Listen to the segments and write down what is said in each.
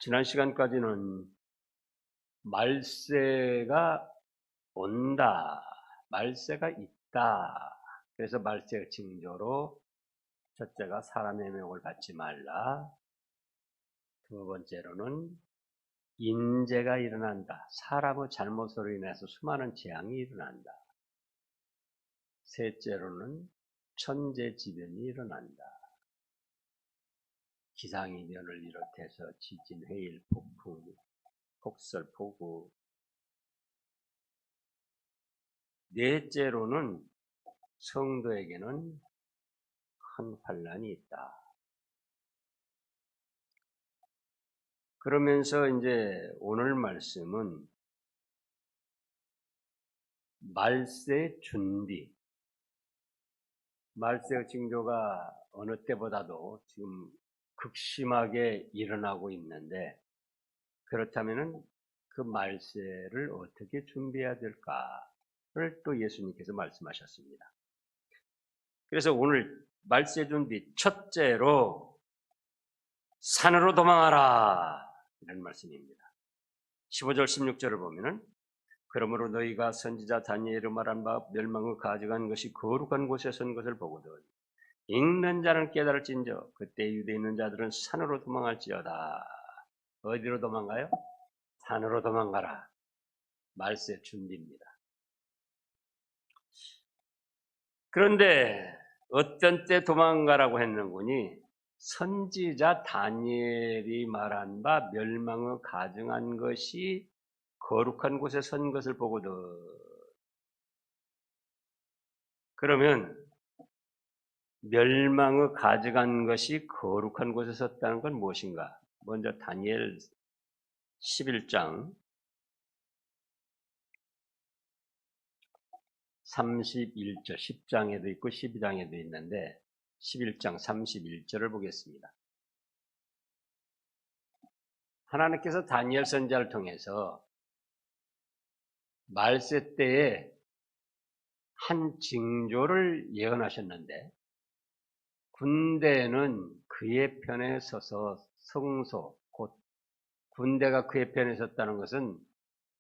지난 시간까지는 말세가 온다, 말세가 있다. 그래서 말세 징조로 첫째가 사람의 명을 받지 말라. 두 번째로는 인재가 일어난다. 사람의 잘못으로 인해서 수많은 재앙이 일어난다. 셋째로는 천재지변이 일어난다. 기상이변을 비롯해서 지진, 해일, 폭풍, 폭설, 폭우. 넷째로는 성도에게는 큰 환난이 있다. 그러면서 이제 오늘 말씀은 말세 준비. 말세의 징조가 어느 때보다도 지금 극심하게 일어나고 있는데, 그렇다면 그 말세를 어떻게 준비해야 될까를 또 예수님께서 말씀하셨습니다. 그래서 오늘 말세 준비 첫째로 산으로 도망하라, 이런 말씀입니다. 15절 16절을 보면은 그러므로 너희가 선지자 다니엘이 말한 바 멸망을 가져간 것이 거룩한 곳에 선 것을 보거든 읽는 자는 깨달을진저 그때 유대에 있는 자들은 산으로 도망할지어다. 어디로 도망가요? 산으로 도망가라. 말세 준비입니다. 그런데 어떤 때 도망가라고 했는구니? 선지자 다니엘이 말한 바 멸망을 가증한 것이 거룩한 곳에 선 것을 보거든. 그러면 멸망을 가져간 것이 거룩한 곳에 섰다는 건 무엇인가? 먼저 다니엘 11장 31절, 10장에도 있고 12장에도 있는데 11장 31절을 보겠습니다. 하나님께서 다니엘 선지자를 통해서 말세 때에 한 징조를 예언하셨는데, 군대는 그의 편에 서서 성소, 곧 군대가 그의 편에 섰다는 것은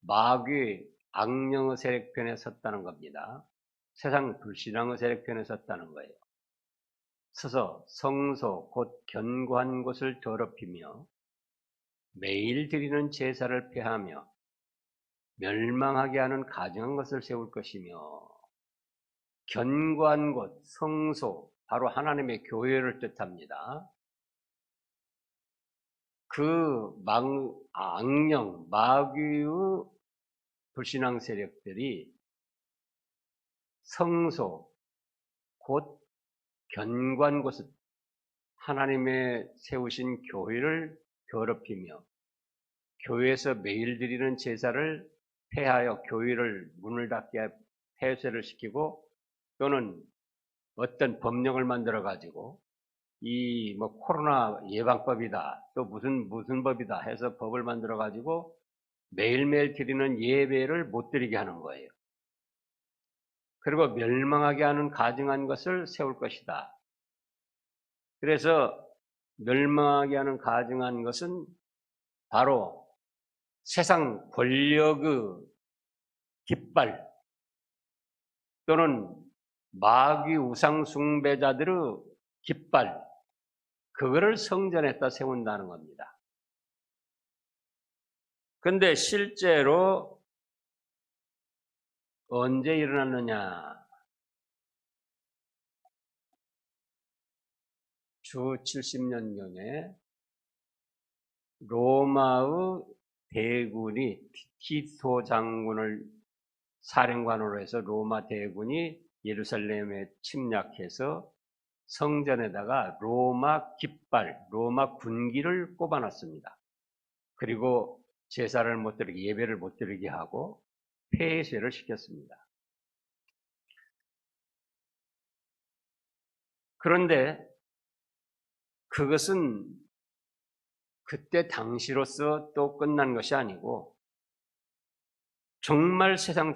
마귀, 악령의 세력 편에 섰다는 겁니다. 세상 불신앙의 세력 편에 섰다는 거예요. 서서 성소, 곧 견고한 곳을 더럽히며 매일 드리는 제사를 폐하며 멸망하게 하는 가증한 것을 세울 것이며, 견고한 곳, 성소, 바로 하나님의 교회를 뜻합니다. 그 악령, 마귀의 불신앙 세력들이 성소, 곧 견고한 곳을, 하나님의 세우신 교회를 더럽히며 교회에서 매일 드리는 제사를 폐하여 교회를 문을 닫게 폐쇄를 시키고, 또는 어떤 법령을 만들어 가지고 이 코로나 예방법이다, 또 무슨 법이다 해서 법을 만들어 가지고 매일매일 드리는 예배를 못 드리게 하는 거예요. 그리고 멸망하게 하는 가증한 것을 세울 것이다. 그래서 멸망하게 하는 가증한 것은 바로 세상 권력의 깃발, 또는 마귀 우상 숭배자들의 깃발, 그거를 성전에다 세운다는 겁니다. 근데 실제로 언제 일어났느냐? 주 70년경에 로마의 대군이, 티토 장군을 사령관으로 해서 로마 대군이 예루살렘에 침략해서 성전에다가 로마 깃발, 로마 군기를 꼽아놨습니다. 그리고 제사를 못 드리게, 예배를 못 드리게 하고 폐쇄를 시켰습니다. 그런데 그것은 그때 당시로서 또 끝난 것이 아니고, 정말 세상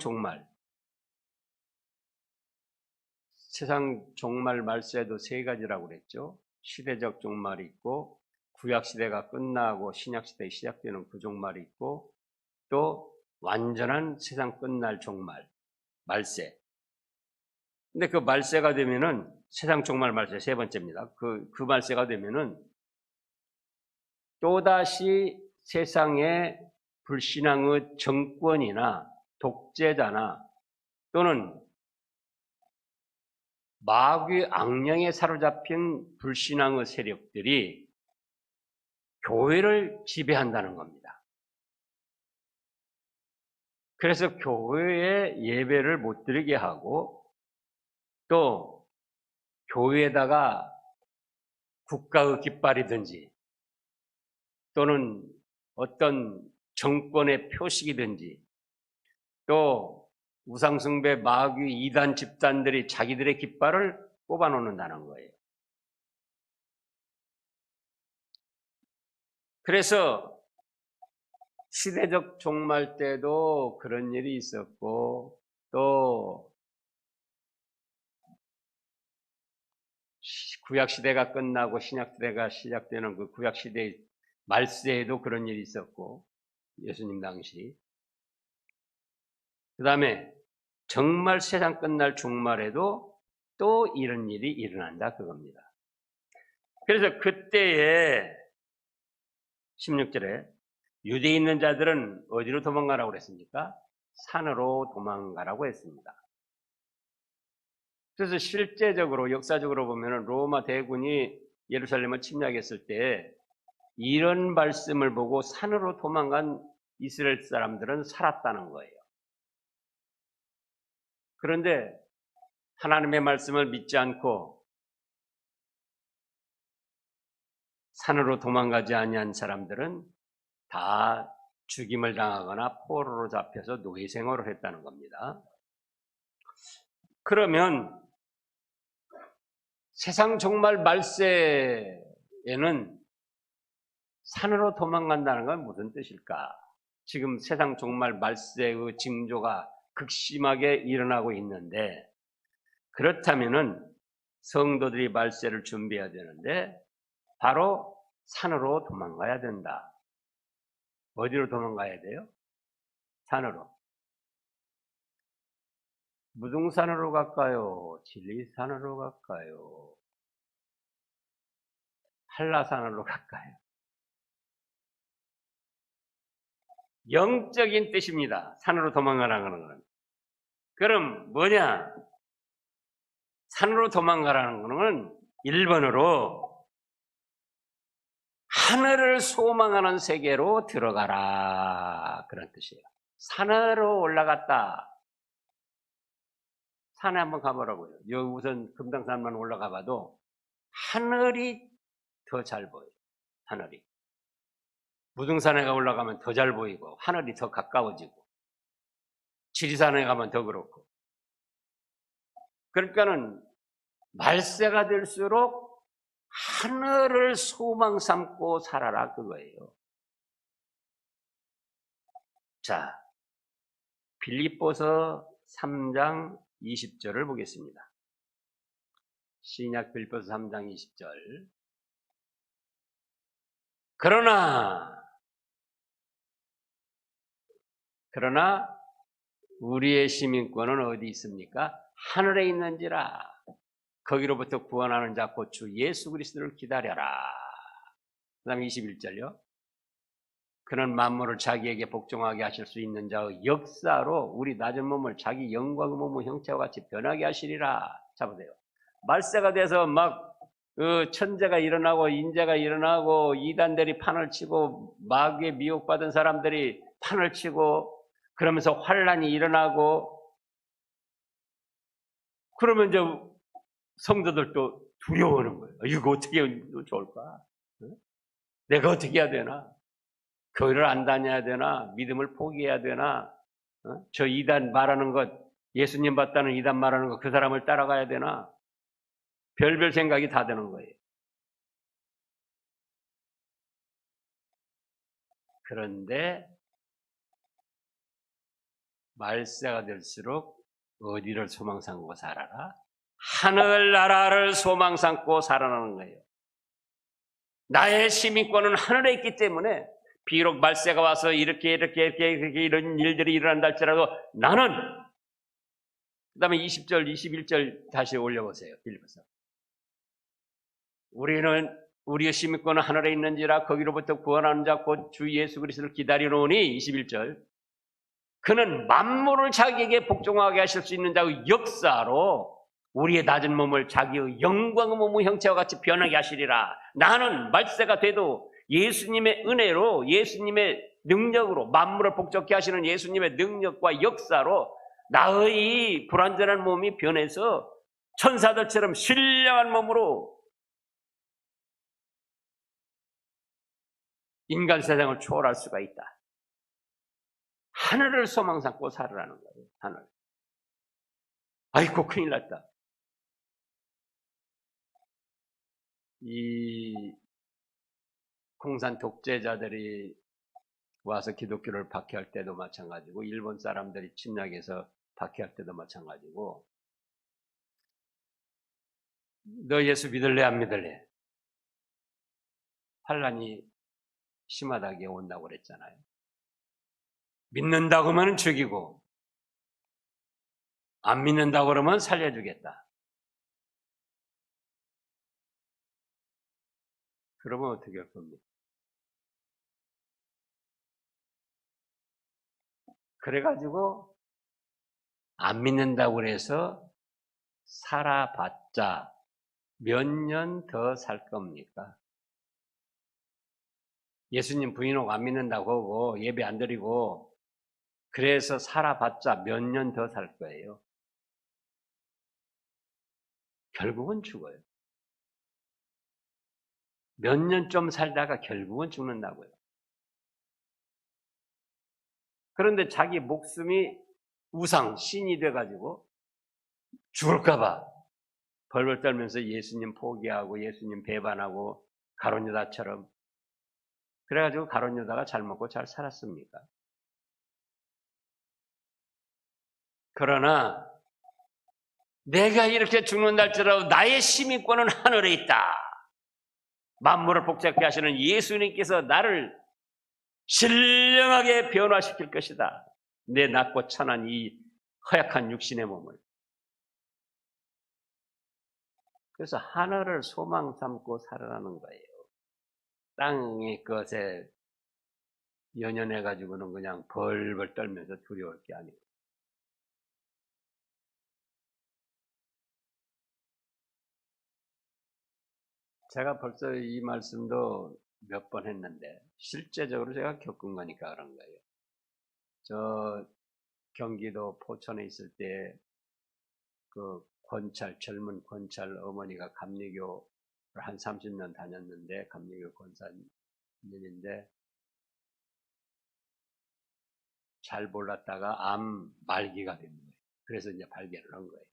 종말 말세도 세 가지라고 그랬죠. 시대적 종말이 있고, 구약시대가 끝나고 신약시대에 시작되는 그 종말이 있고, 또 완전한 세상 끝날 종말, 말세. 근데 그 말세가 되면은, 세상 종말 말세 세 번째입니다. 그 말세가 되면은, 또다시 세상의 불신앙의 정권이나 독재자나 또는 마귀 악령에 사로잡힌 불신앙의 세력들이 교회를 지배한다는 겁니다. 그래서 교회에 예배를 못 드리게 하고 또 교회에다가 국가의 깃발이든지 또는 어떤 정권의 표식이든지 또 우상숭배 마귀 이단 집단들이 자기들의 깃발을 꼽아놓는다는 거예요. 그래서 시대적 종말 때도 그런 일이 있었고 또 구약시대가 끝나고 신약시대가 시작되는 그 구약시대의 말세에도 그런 일이 있었고 예수님 당시 그 다음에 정말 세상 끝날 종말에도 또 이런 일이 일어난다 그겁니다. 그래서 그때에 16절에 유대에 있는 자들은 어디로 도망가라고 그랬습니까? 산으로 도망가라고 했습니다. 그래서 실제적으로 역사적으로 보면 로마 대군이 예루살렘을 침략했을 때 이런 말씀을 보고 산으로 도망간 이스라엘 사람들은 살았다는 거예요. 그런데 하나님의 말씀을 믿지 않고 산으로 도망가지 아니한 사람들은 다 죽임을 당하거나 포로로 잡혀서 노예 생활을 했다는 겁니다. 그러면 세상 종말 말세에는 산으로 도망간다는 건 무슨 뜻일까? 지금 세상 종말 말세의 징조가 극심하게 일어나고 있는데 그렇다면은 성도들이 말세를 준비해야 되는데 바로 산으로 도망가야 된다. 어디로 도망가야 돼요? 산으로. 무등산으로 갈까요? 진리산으로 갈까요? 한라산으로 갈까요? 영적인 뜻입니다. 산으로 도망가라는 건. 그럼 뭐냐? 산으로 도망가라는 것은 1번으로 하늘을 소망하는 세계로 들어가라 그런 뜻이에요. 산으로 올라갔다. 산에 한번 가보라고요. 여기 우선 금당산만 올라가 봐도 하늘이 더 잘 보여요. 하늘이. 무등산에 올라가면 더 잘 보이고 하늘이 더 가까워지고 지리산에 가면 더 그렇고 그러니까는 말세가 될수록 하늘을 소망 삼고 살아라 그거예요. 자, 빌립보서 3장 20절을 보겠습니다. 신약 빌립보서 3장 20절. 그러나 우리의 시민권은 어디 있습니까? 하늘에 있는지라. 거기로부터 구원하는 자 곧 주 예수 그리스도를 기다려라. 그 다음에 21절요. 그는 만물을 자기에게 복종하게 하실 수 있는 자의 역사로 우리 낮은 몸을 자기 영광의 몸의 형체와 같이 변하게 하시리라. 자 보세요. 말세가 돼서 막 천재가 일어나고 인재가 일어나고 이단들이 판을 치고 마귀에 미혹받은 사람들이 판을 치고 그러면서 환란이 일어나고 그러면 이제 성도들도 두려워하는 거예요. 이거 어떻게 하면 좋을까? 내가 어떻게 해야 되나? 교회를 안 다녀야 되나? 믿음을 포기해야 되나? 저 이단 말하는 것, 예수님 봤다는 이단 말하는 것, 그 사람을 따라가야 되나? 별별 생각이 다 드는 거예요. 그런데 말세가 될수록 어디를 소망 삼고 살아라? 하늘나라를 소망 삼고 살아나는 거예요. 나의 시민권은 하늘에 있기 때문에 비록 말세가 와서 이렇게 이런 일들이 일어난다 할지라도 나는, 그 다음에 20절, 21절 다시 올려보세요. 빌립보서. 우리는 우리의 시민권은 하늘에 있는지라 거기로부터 구원하는 자 곧 주 예수 그리스도를 기다리노니 21절. 그는 만물을 자기에게 복종하게 하실 수 있는 자의 역사로 우리의 낮은 몸을 자기의 영광의 몸의 형체와 같이 변하게 하시리라. 나는 말세가 돼도 예수님의 은혜로, 예수님의 능력으로, 만물을 복종케 하시는 예수님의 능력과 역사로 나의 불완전한 몸이 변해서 천사들처럼 신령한 몸으로 인간 세상을 초월할 수가 있다. 하늘을 소망 삼고 살으라는 거예요. 하늘. 아이고 큰일 났다. 이 공산 독재자들이 와서 기독교를 박해할 때도 마찬가지고, 일본 사람들이 침략해서 박해할 때도 마찬가지고, 너 예수 믿을래 안 믿을래? 환란이 심하다게 온다고 그랬잖아요. 믿는다고 하면 죽이고, 안 믿는다고 그러면 살려주겠다. 그러면 어떻게 할 겁니까? 그래가지고 안 믿는다고 그래서 살아봤자 몇 년 더 살 겁니까? 예수님 부인하고 안 믿는다고 하고 예배 안 드리고 그래서 살아봤자 몇 년 더 살 거예요. 결국은 죽어요. 몇 년 좀 살다가 결국은 죽는다고요. 그런데 자기 목숨이 우상, 신이 돼가지고 죽을까봐 벌벌 떨면서 예수님 포기하고 예수님 배반하고 가룟 유다처럼, 그래가지고 가룟 유다가 잘 먹고 잘 살았습니까? 그러나 내가 이렇게 죽는다 할지라도 나의 시민권은 하늘에 있다. 만물을 복잡게 하시는 예수님께서 나를 신령하게 변화시킬 것이다. 내 낮고 천한 이 허약한 육신의 몸을. 그래서 하늘을 소망 삼고 살아가는 거예요. 땅의 것에 연연해가지고는 그냥 벌벌 떨면서 두려울 게 아니고. 제가 벌써 이 말씀도 몇 번 했는데 실제적으로 제가 겪은 거니까 그런 거예요. 저 경기도 포천에 있을 때 그 권찰, 젊은 권찰 어머니가 감리교를 한 30년 다녔는데, 감리교 권사님인데 잘 몰랐다가 암 말기가 된 거예요. 그래서 이제 발견을 한 거예요.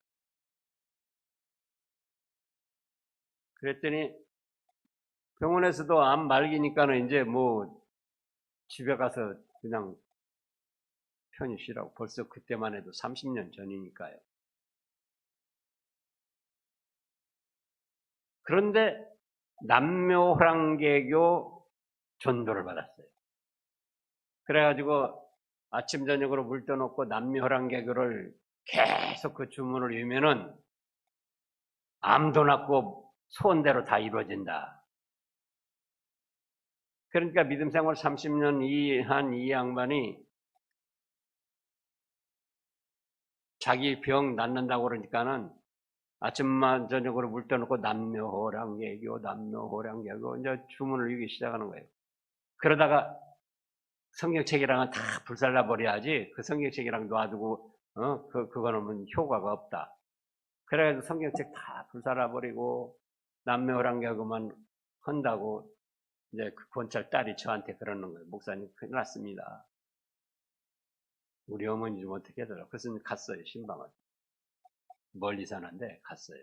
그랬더니 병원에서도 암 말기니까는 이제 뭐 집에 가서 그냥 편히 쉬라고. 벌써 그때만 해도 30년 전이니까요. 그런데 남묘호랑개교 전도를 받았어요. 그래가지고 아침 저녁으로 물 떠놓고 남묘호랑개교를 계속 그 주문을 외우면은 암도 낫고 소원대로 다 이루어진다. 그러니까 믿음 생활 30년 한 이 양반이 자기 병 낫는다고 그러니까는 아침만 저녁으로 물 떠놓고 남묘호랑개교 이제 주문을 외우기 시작하는 거예요. 그러다가 성경책이랑은 다 불살라 버려야지, 그 성경책이랑 놔두고 그거는 효과가 없다. 그래서 성경책 다 불살라 버리고 남묘호랑개교만 한다고 이제 그 권찰 딸이 저한테 그러는 거예요. 목사님 큰일 났습니다. 우리 어머니 좀 어떻게 해더라. 그래서 갔어요. 신방을. 멀리 사는데 갔어요.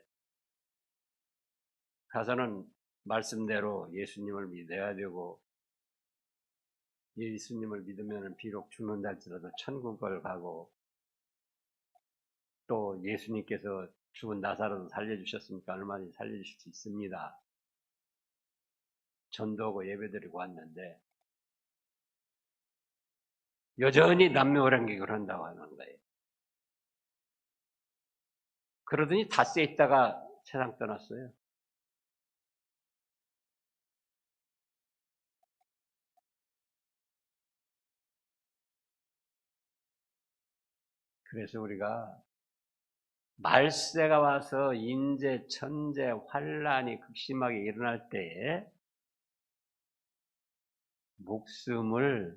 가서는 말씀대로 예수님을 믿어야 되고, 예수님을 믿으면 비록 죽는다 할지라도 천국을 가고, 또 예수님께서 죽은 나사로도 살려주셨으니까 얼마든지 살려주실 수 있습니다. 전도하고 예배드리고 왔는데 여전히 남묘호랑객을 한다고 하는 거예요. 그러더니 닷새에 있다가 세상 떠났어요. 그래서 우리가 말세가 와서 인재, 천재, 환란이 극심하게 일어날 때에 목숨을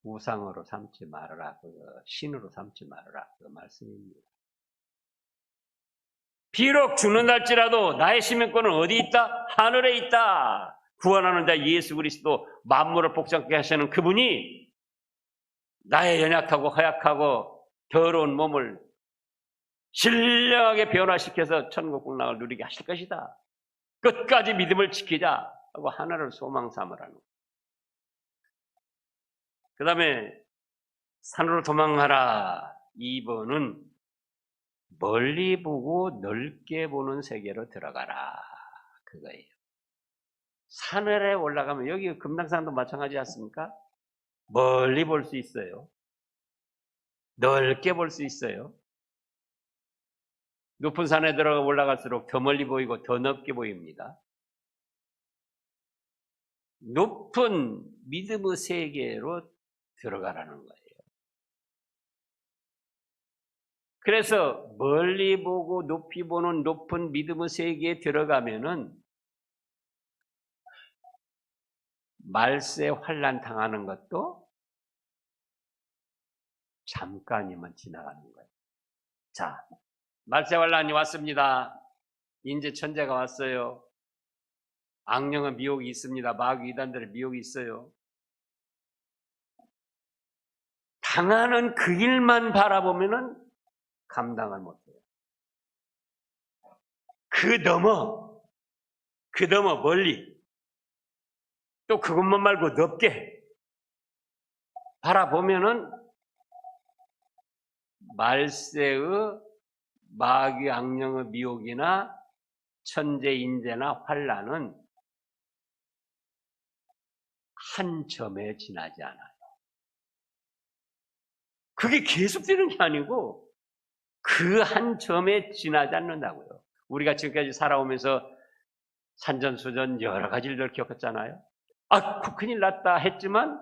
우상으로 삼지 말아라. 신으로 삼지 말아라. 그 말씀입니다. 비록 죽는달지라도 나의 시민권은 어디 있다? 하늘에 있다. 구원하는 자 예수 그리스도 만물을 복잡게 하시는 그분이 나의 연약하고 허약하고 더러운 몸을 신령하게 변화시켜서 천국 국락을 누리게 하실 것이다. 끝까지 믿음을 지키자 하고 하나를 소망 삼으라는 거예요. 그 다음에 산으로 도망가라. 2번은 멀리 보고 넓게 보는 세계로 들어가라. 그거예요. 산을에 올라가면 여기 금당산도 마찬가지지 않습니까? 멀리 볼 수 있어요. 넓게 볼 수 있어요. 높은 산에 들어가 올라갈수록 더 멀리 보이고 더 넓게 보입니다. 높은 믿음의 세계로 들어가라는 거예요. 그래서 멀리 보고 높이 보는 높은 믿음의 세계에 들어가면은 말세 환난 당하는 것도 잠깐이면 지나가는 거예요. 자, 말세 환란이 왔습니다. 인제 천재가 왔어요. 악령의 미혹이 있습니다. 마귀 이단들의 미혹이 있어요. 당하는 그 일만 바라보면은 감당을 못해요. 그 넘어 멀리 또 그것만 말고 넓게 바라보면은 말세의 마귀 악령의 미혹이나 천재 인재나 환란은 한 점에 지나지 않아요. 그게 계속되는 게 아니고 그 한 점에 지나지 않는다고요. 우리가 지금까지 살아오면서 산전수전 여러 가지 일들 겪었잖아요. 큰일 났다 했지만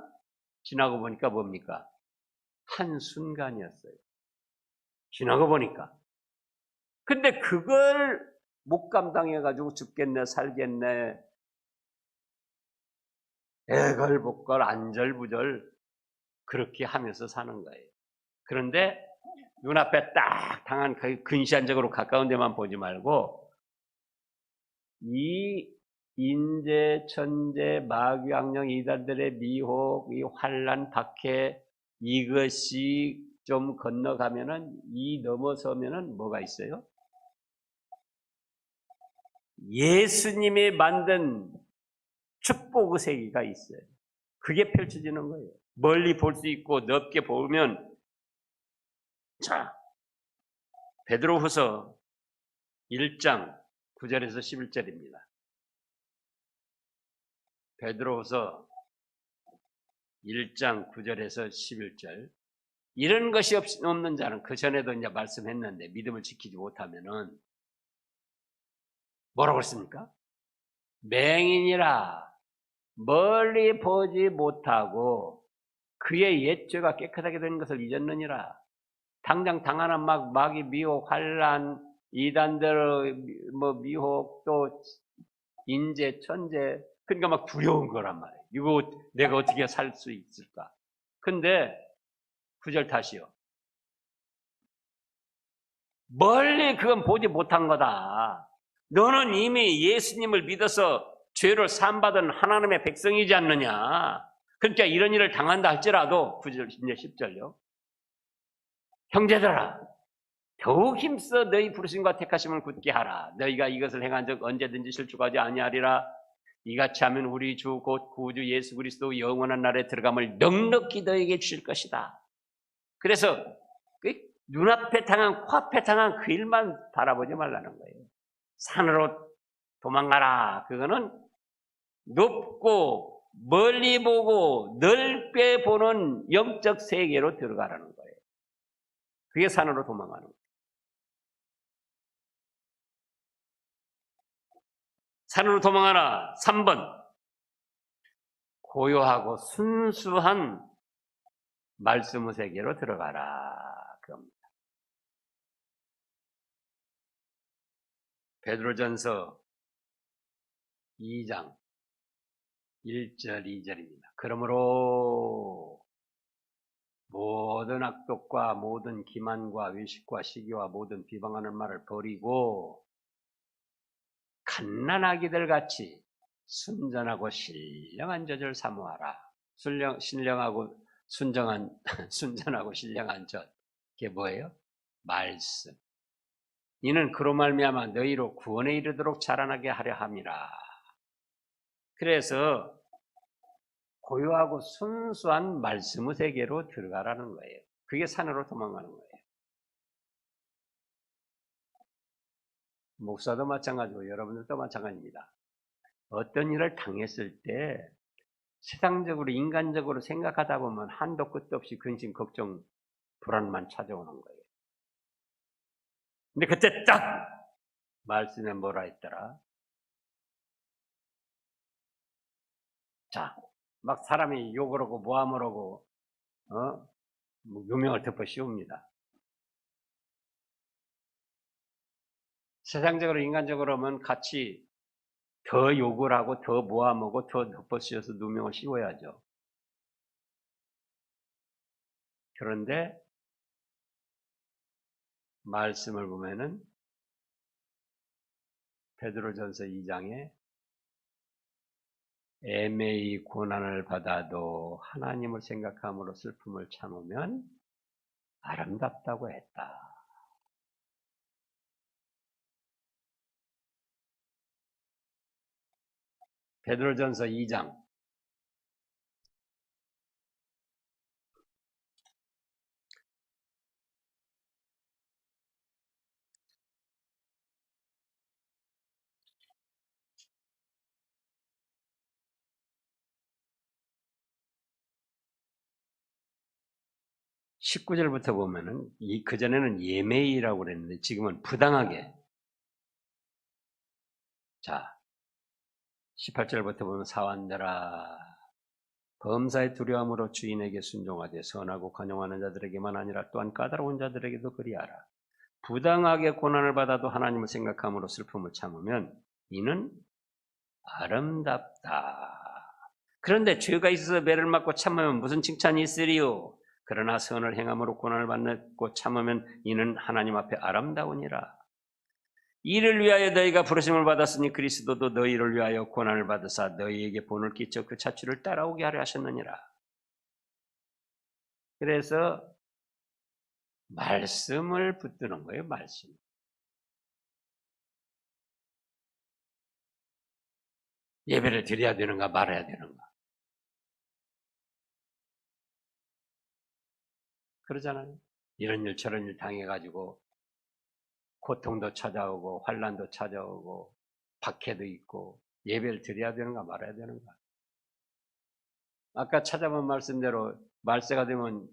지나고 보니까 뭡니까? 한순간이었어요. 지나고 보니까. 근데 그걸 못 감당해가지고 죽겠네, 살겠네, 애걸복걸, 안절부절 그렇게 하면서 사는 거예요. 그런데 눈앞에 딱 당한 그 근시안적으로 가까운 데만 보지 말고 이 인재, 천재, 마귀, 악령, 이단들의 미혹, 이 환난, 박해 이것이 좀 건너가면은 이 넘어서면은 뭐가 있어요? 예수님이 만든 축복의 세계가 있어요. 그게 펼쳐지는 거예요. 멀리 볼 수 있고 넓게 보면 자, 베드로후서 1장 9절에서 11절입니다. 베드로후서 1장 9절에서 11절. 이런 것이 없는 자는 그 전에도 이제 말씀했는데 믿음을 지키지 못하면은 뭐라고 했습니까? 맹인이라 멀리 보지 못하고 그의 옛죄가 깨끗하게 된 것을 잊었느니라. 당장 당하는 마귀 미혹, 환란, 이단들의 미혹, 또 인재, 천재, 그러니까 막 두려운 거란 말이에요. 이거 내가 어떻게 살 수 있을까? 근데 9절 다시요. 멀리 그건 보지 못한 거다. 너는 이미 예수님을 믿어서 죄를 사함받은 하나님의 백성이지 않느냐. 그러니까 이런 일을 당한다 할지라도 9절, 10절요. 형제들아, 더욱 힘써 너희 부르심과 택하심을 굳게 하라. 너희가 이것을 행한 적 언제든지 실족하지 아니하리라. 이같이 하면 우리 주 곧 구주 예수 그리스도 영원한 날에 들어감을 넉넉히 너희에게 주실 것이다. 그래서 눈앞에 당한, 코앞에 당한 그 일만 바라보지 말라는 거예요. 산으로 도망가라. 그거는 높고 멀리 보고 넓게 보는 영적 세계로 들어가라는 거예요. 그게 산으로 도망가는 거예요. 산으로 도망하라. 3번. 고요하고 순수한 말씀의 세계로 들어가라. 그럽니다. 베드로전서 2장 1절 2절입니다. 그러므로 모든 악독과 모든 기만과 위식과 시기와 모든 비방하는 말을 버리고 갓난아기들 같이 순전하고 신령한 젖을 사모하라. 신령하고 순전하고 신령한 젖. 그게 뭐예요? 말씀. 이는 그로 말미암아 너희로 구원에 이르도록 자라나게 하려 함이라. 그래서 고요하고 순수한 말씀의 세계로 들어가라는 거예요. 그게 산으로 도망가는 거예요. 목사도 마찬가지고 여러분들도 마찬가지입니다. 어떤 일을 당했을 때 세상적으로 인간적으로 생각하다 보면 한도 끝도 없이 근심, 걱정, 불안만 찾아오는 거예요. 근데 그때 딱 말씀에 뭐라 했더라? 자, 막 사람이 욕을 하고 모함을 하고 유명을 덮어 씌웁니다. 세상적으로 인간적으로 하면 같이 더 욕을 하고 더 모함하고 더 덮어 씌워서 누명을 씌워야죠. 그런데 말씀을 보면은 베드로전서 2장에 애매히 고난을 받아도 하나님을 생각함으로 슬픔을 참으면 아름답다고 했다. 베드로전서 2장 19절부터 보면은 그전에는 예매이라고 그랬는데 지금은 부당하게. 자, 18절부터 보면 사완들아 범사의 두려움으로 주인에게 순종하되 선하고 관용하는 자들에게만 아니라 또한 까다로운 자들에게도 그리하라. 부당하게 고난을 받아도 하나님을 생각함으로 슬픔을 참으면 이는 아름답다. 그런데 죄가 있어서 매를 맞고 참으면 무슨 칭찬이 있으리요? 그러나 선을 행함으로 고난을 받고 참으면 이는 하나님 앞에 아름다우니라. 이를 위하여 너희가 부르심을 받았으니 그리스도도 너희를 위하여 고난을 받으사 너희에게 본을 끼쳐 그 차추를 따라오게 하려 하셨느니라. 그래서 말씀을 붙드는 거예요. 말씀. 예배를 드려야 되는가 말아야 되는가. 그러잖아요. 이런 일 저런 일 당해가지고 고통도 찾아오고 환난도 찾아오고 박해도 있고 예배를 드려야 되는가 말아야 되는가. 아까 찾아본 말씀대로 말세가 되면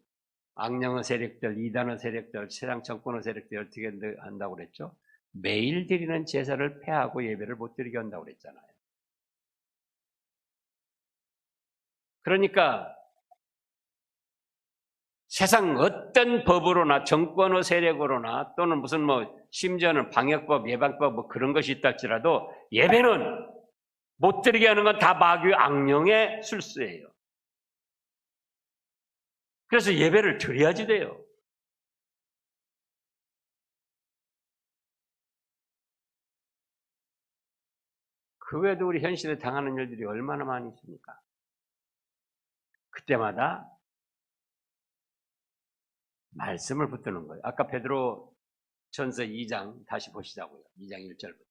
악령의 세력들, 이단의 세력들, 세상 정권의 세력들 어떻게 한다고 그랬죠? 매일 드리는 제사를 폐하고 예배를 못 드리게 한다고 그랬잖아요. 그러니까 세상 어떤 법으로나 정권의 세력으로나 또는 무슨 심지어는 방역법, 예방법 그런 것이 있다 할지라도 예배는 못 드리게 하는 건 다 마귀 악령의 술수예요. 그래서 예배를 드려야지 돼요. 그 외에도 우리 현실에 당하는 일들이 얼마나 많이 있습니까? 그때마다 말씀을 붙드는 거예요. 아까 베드로 전서 2장 다시 보시자고요. 2장 1절부터.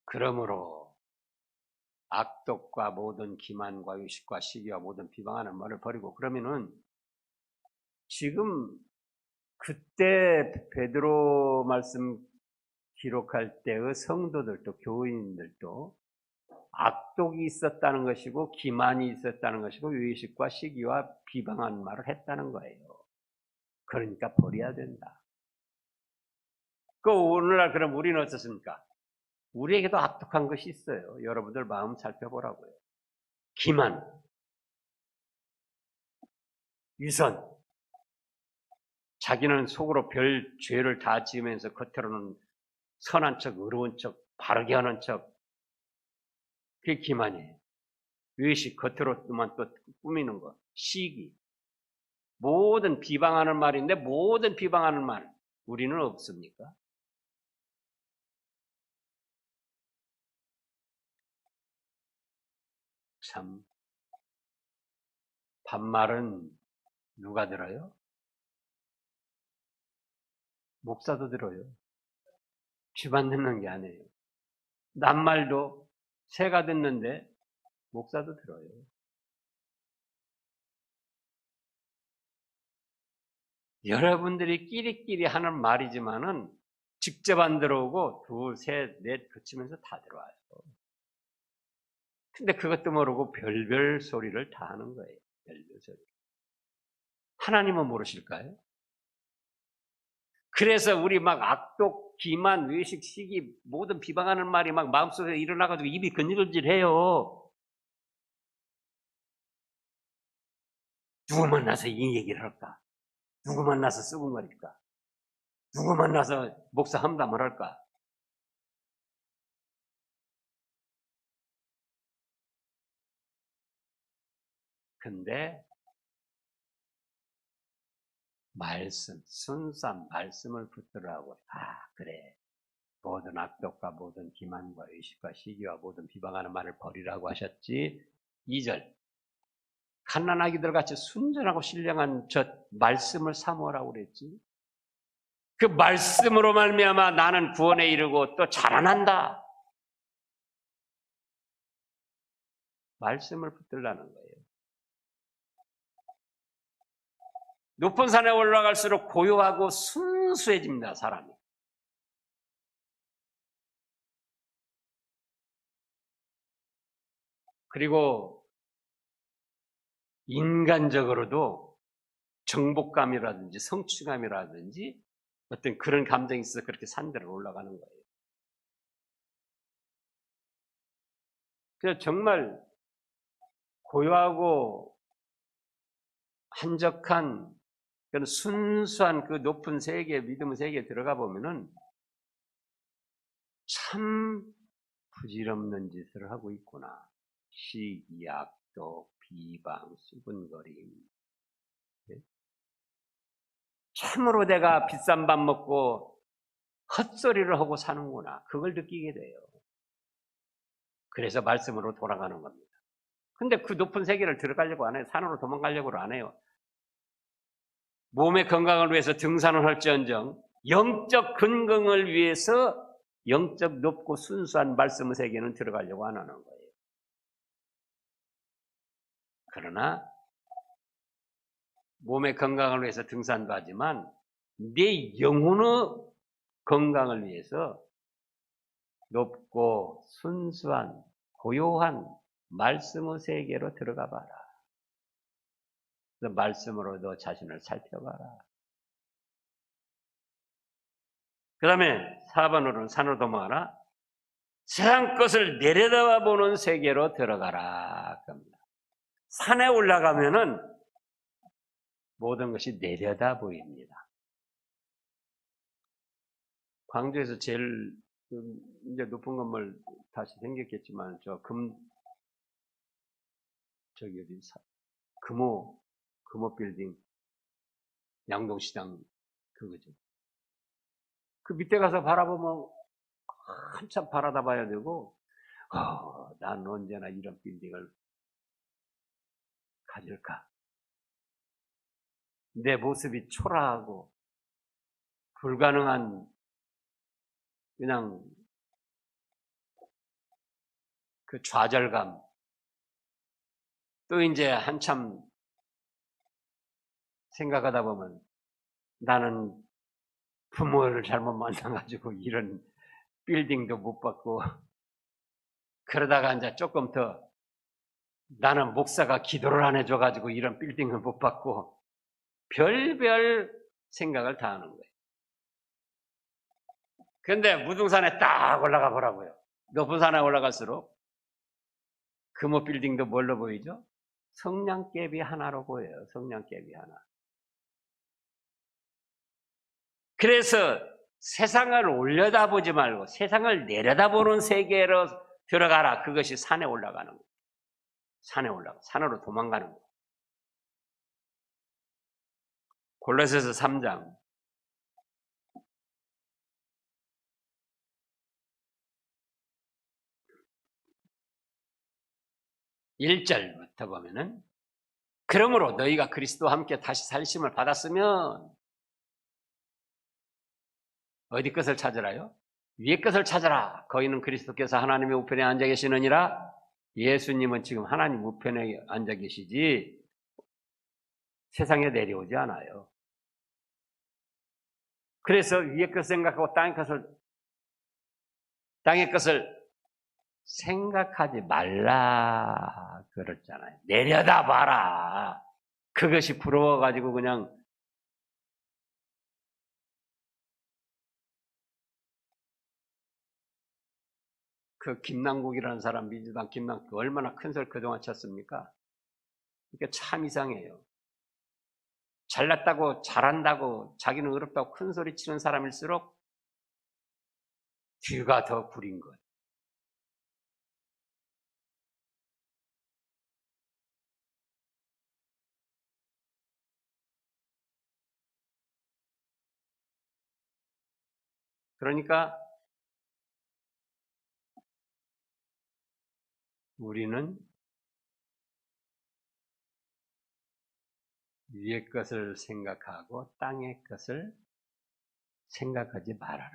그러므로 악독과 모든 기만과 유식과 시기와 모든 비방하는 말을 버리고 그러면은 지금 그때 베드로 말씀 기록할 때의 성도들도 교인들도 악독이 있었다는 것이고 기만이 있었다는 것이고 외식과 시기와 비방한 말을 했다는 거예요. 그러니까 버려야 된다. 그 오늘날 그럼 우리는 어떻습니까? 우리에게도 악독한 것이 있어요. 여러분들 마음 살펴보라고요. 기만, 위선, 자기는 속으로 별 죄를 다 지으면서 겉으로는 선한 척, 의로운 척, 바르게 하는 척, 그게 기만이에요. 외식, 겉으로만 또 꾸미는 것, 시기, 모든 비방하는 말인데 모든 비방하는 말 우리는 없습니까? 참 반말은 누가 들어요? 목사도 들어요. 쥐만 듣는 게 아니에요. 낱말도 새가 듣는데 목사도 들어요. 여러분들이 끼리끼리 하는 말이지만은 직접 안 들어오고 둘, 셋, 넷 그치면서 다 들어와요. 근데 그것도 모르고 별별 소리를 다 하는 거예요. 별별 소리. 하나님은 모르실까요? 그래서 우리 막 악독, 기만, 외식, 시기 모든 비방하는 말이 막 마음속에 일어나가지고 입이 근질근질해요. 누구 만나서 이 얘기를 할까? 누구 만나서 썩은거릴까? 누구 만나서 목사 험담을 할까? 근데 말씀, 순수한 말씀을 붙들으라고. 아, 그래. 모든 악독과 모든 기만과 의식과 시기와 모든 비방하는 말을 버리라고 하셨지. 2절. 갓난아기들 같이 순전하고 신령한 저 말씀을 사모하라고 그랬지. 그 말씀으로 말미암아 나는 구원에 이르고 또 자라난다. 말씀을 붙들라는 거예요. 높은 산에 올라갈수록 고요하고 순수해집니다, 사람이. 그리고 인간적으로도 정복감이라든지 성취감이라든지 어떤 그런 감정이 있어서 그렇게 산들을 올라가는 거예요. 그래서 정말 고요하고 한적한 그런 순수한 그 높은 세계, 믿음의 세계에 들어가 보면은 참 부질없는 짓을 하고 있구나. 시기, 악독, 비방, 수군거림. 참으로 내가 비싼 밥 먹고 헛소리를 하고 사는구나. 그걸 느끼게 돼요. 그래서 말씀으로 돌아가는 겁니다. 근데 그 높은 세계를 들어가려고 안 해요. 산으로 도망가려고 안 해요. 몸의 건강을 위해서 등산을 할지언정 영적 건강을 위해서 영적 높고 순수한 말씀의 세계는 들어가려고 안 하는 거예요. 그러나 몸의 건강을 위해서 등산도 하지만 내 영혼의 건강을 위해서 높고 순수한 고요한 말씀의 세계로 들어가 봐라. 그 말씀으로 너 자신을 살펴봐라. 그 다음에 4번으로는 산으로 도망하라. 세상 것을 내려다보는 세계로 들어가라. 겁니다. 산에 올라가면은 모든 것이 내려다 보입니다. 광주에서 제일 이제 높은 건물 다시 생겼겠지만 저기 어디 금호 빌딩 양동시장 그거죠. 그 밑에 가서 바라보면 한참 바라다 봐야 되고, 난 언제나 이런 빌딩을 가질까? 내 모습이 초라하고 불가능한 그냥 그 좌절감. 또 이제 한참 생각하다 보면 나는 부모를 잘못 만나가지고 이런 빌딩도 못 받고 그러다가 이제 조금 더 나는 목사가 기도를 안 해줘가지고 이런 빌딩을 못 받고 별별 생각을 다 하는 거예요. 근데 무등산에 딱 올라가 보라고요. 높은 산에 올라갈수록 금호 빌딩도 뭘로 보이죠? 성냥개비 하나로 보여요. 성냥개비 하나. 그래서 세상을 올려다보지 말고 세상을 내려다보는 세계로 들어가라. 그것이 산에 올라가는 거예요. 산에 올라가. 산으로 도망가는 거예요. 골로새서 3장 1절부터 보면은 그러므로 너희가 그리스도와 함께 다시 살심을 받았으면 어디 것을 찾으라요? 위의 것을 찾아라. 거기는 그리스도께서 하나님의 우편에 앉아 계시느니라. 예수님은 지금 하나님 우편에 앉아 계시지 세상에 내려오지 않아요. 그래서 위의 것을 생각하고 땅의 것을 생각하지 말라 그랬잖아요. 내려다봐라. 그것이 부러워가지고 그냥 그 김남국이라는 사람, 민주당 김남국 얼마나 큰 소리 그동안 쳤습니까? 그러니까 참 이상해요. 잘났다고 잘한다고 자기는 어렵다고 큰 소리 치는 사람일수록 뒤가 더 구린 것. 그러니까 우리는 위의 것을 생각하고 땅의 것을 생각하지 말아라.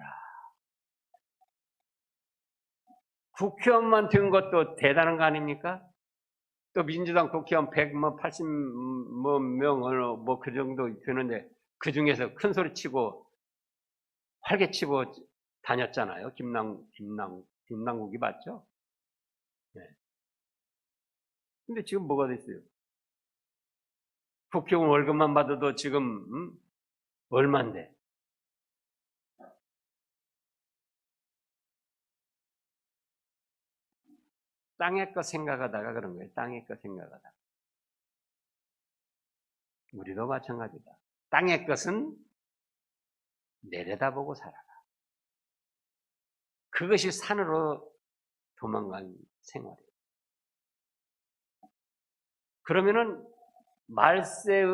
국회의원만 된 것도 대단한 거 아닙니까? 또 민주당 국회의원 180명 뭐 그 정도 되는데 그 중에서 큰 소리 치고 활개치고 다녔잖아요. 김남국이 맞죠? 네. 근데 지금 뭐가 됐어요? 국회의원 월급만 받아도 지금 얼만데? 땅의 것 생각하다가 그런 거예요. 땅의 것 생각하다가. 우리도 마찬가지다. 땅의 것은 내려다보고 살아라. 그것이 산으로 도망간 생활이에요. 그러면은 말세의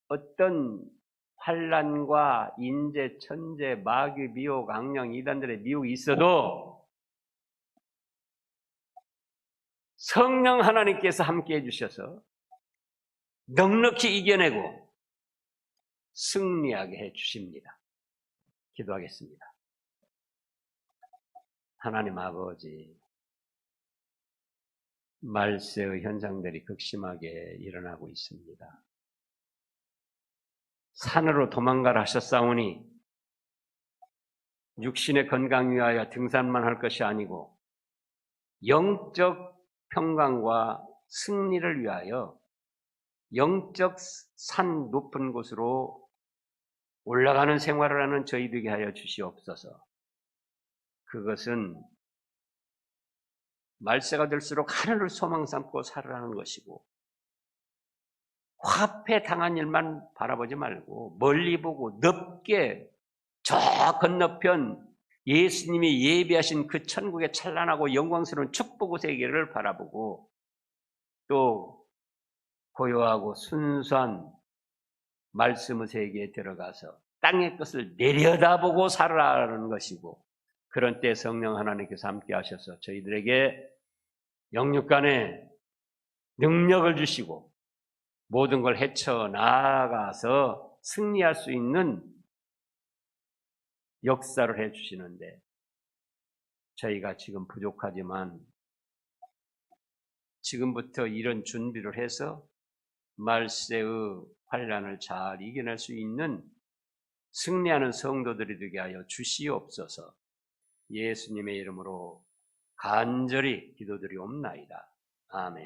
어떤 환란과 인재, 천재, 마귀, 미혹, 악령, 이단들의 미혹이 있어도 성령 하나님께서 함께 해주셔서 넉넉히 이겨내고 승리하게 해주십니다. 기도하겠습니다. 하나님 아버지, 말세의 현상들이 극심하게 일어나고 있습니다. 산으로 도망가라 하셨사오니 육신의 건강 위하여 등산만 할 것이 아니고 영적 평강과 승리를 위하여 영적 산 높은 곳으로 올라가는 생활을 하는 저희들에게 하여 주시옵소서. 그것은 말세가 될수록 하늘을 소망 삼고 살아가는 것이고 화폐 당한 일만 바라보지 말고 멀리 보고 넓게 저 건너편 예수님이 예비하신 그 천국의 찬란하고 영광스러운 축복의 세계를 바라보고 또 고요하고 순수한 말씀의 세계에 들어가서 땅의 것을 내려다보고 살아가는 것이고 그런 때 성령 하나님께서 함께 하셔서 저희들에게 영육간에 능력을 주시고 모든 걸 헤쳐나가서 승리할 수 있는 역사를 해주시는데 저희가 지금 부족하지만 지금부터 이런 준비를 해서 말세의 환란을 잘 이겨낼 수 있는 승리하는 성도들이 되게 하여 주시옵소서. 예수님의 이름으로 간절히 기도드리옵나이다. 아멘.